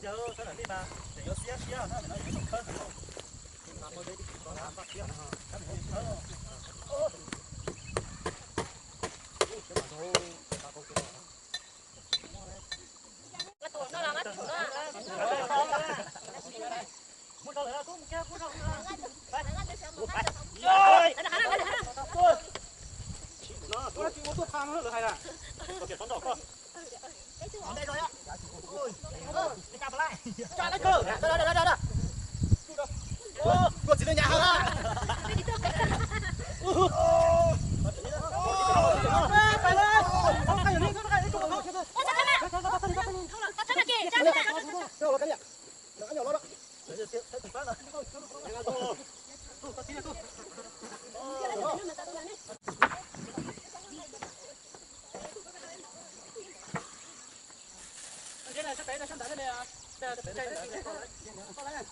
chờ sẽ là đi mà để nó xé xé nó để nó không khơi làm thôi đi có làm bắt xé hả cái này không khơi ô cái mà thôi ta không cái tổ nó là mắt chủ đó muốn đâu là cũng kia muốn đâu rồi nó tôi chỉ muốn tôi thang nữa được hay là tôi kiểm toán đỏ con ở đây rồi á ôi cái cà lại cho nó cơ đó cô chỉ lên nhà hả phải lên không cái gì không cái gì không cái này chắc bé là sẵn đá đây à đây là bé đây con này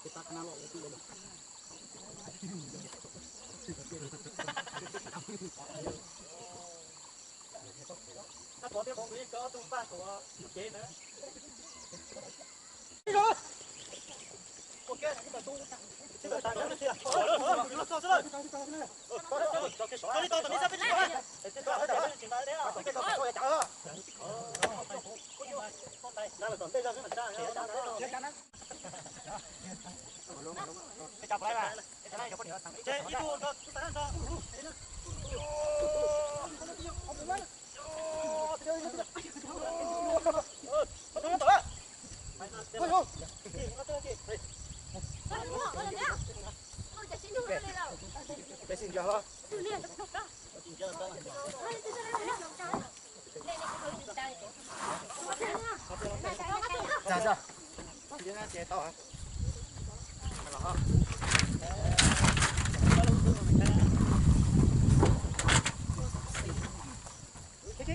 kita kenal lo itu loh. Có tiếng không biết có tung phát của chế nữa. Đi rồi. Ok, chúng ta tung. Chúng ta tăng nữa chưa? Cho đi to tầm đi sao biết đi. Thế to đó chỉnh lại đấy à. Cái to thôi chả. Con tay, đang là còn bây giờ cái mặt ra nhá. Cái chọc lại mà. Cái này có điểm thằng. Chế đi tu cho chúng ta ăn cho. Bé xin cho hả? Dạ dạ. Chị nó chế to hả? Hả? Cái.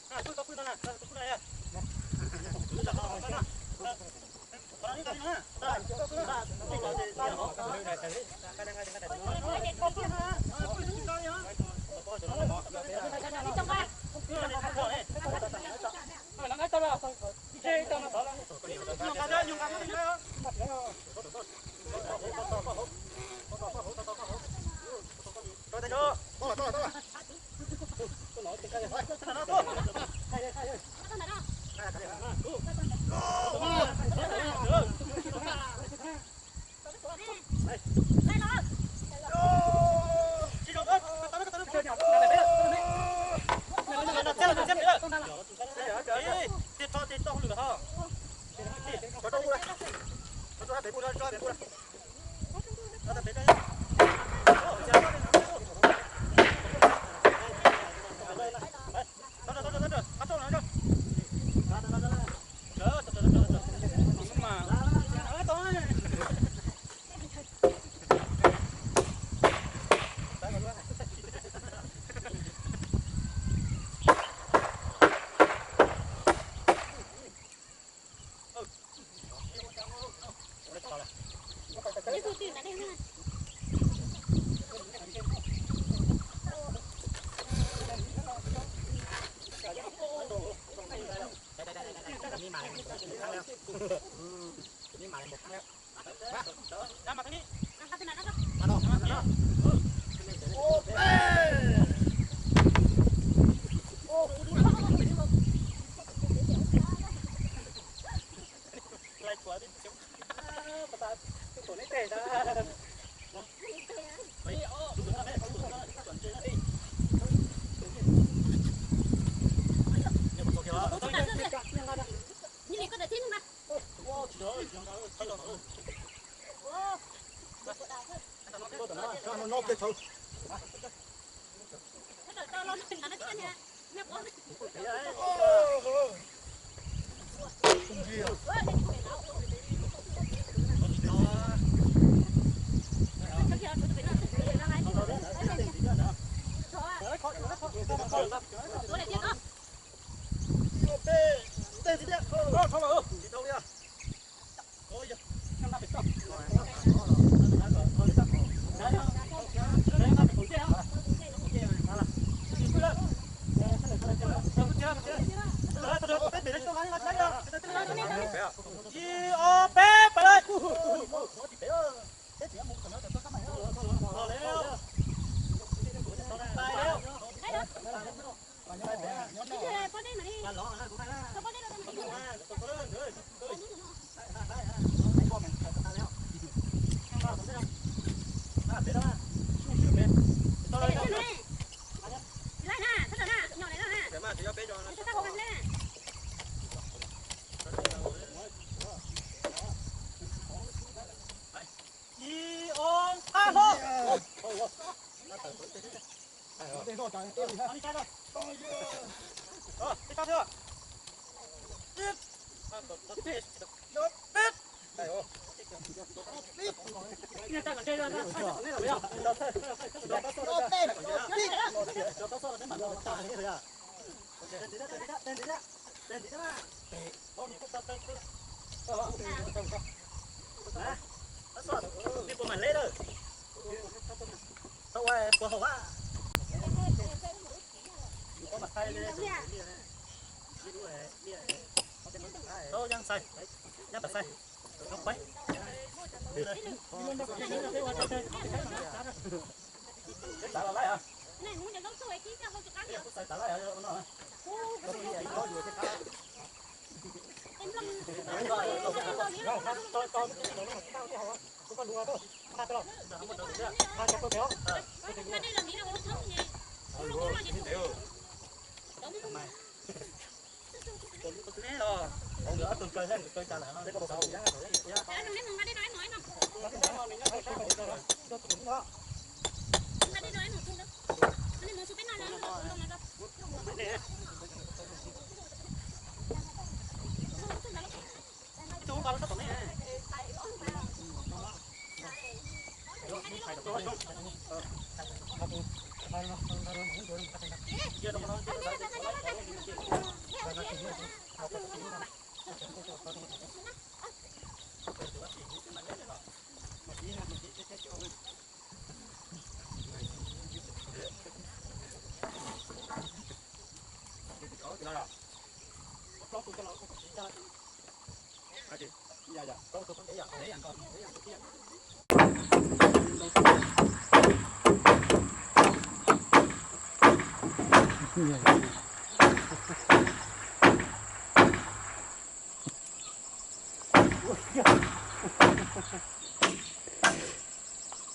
Hãy subscribe cho kênh Ghiền Mì Gõ để không bỏ lỡ những video hấp dẫn.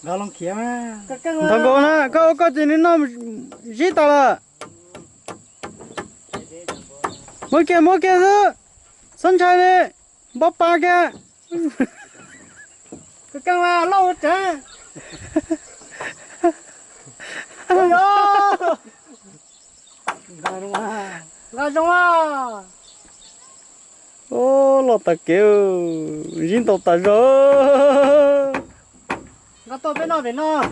Gà lông kia mà. Thằng cô nè, có gì nên nó dí tao là. Mỗi kia nữa, sân chạy đi, bắp ba kia. Cái căng mà lâu chứ. Ôi ơi. Gà đúng à. Ô, lọt ta kêu, dính tàu ta rồi. Gà to bên nó.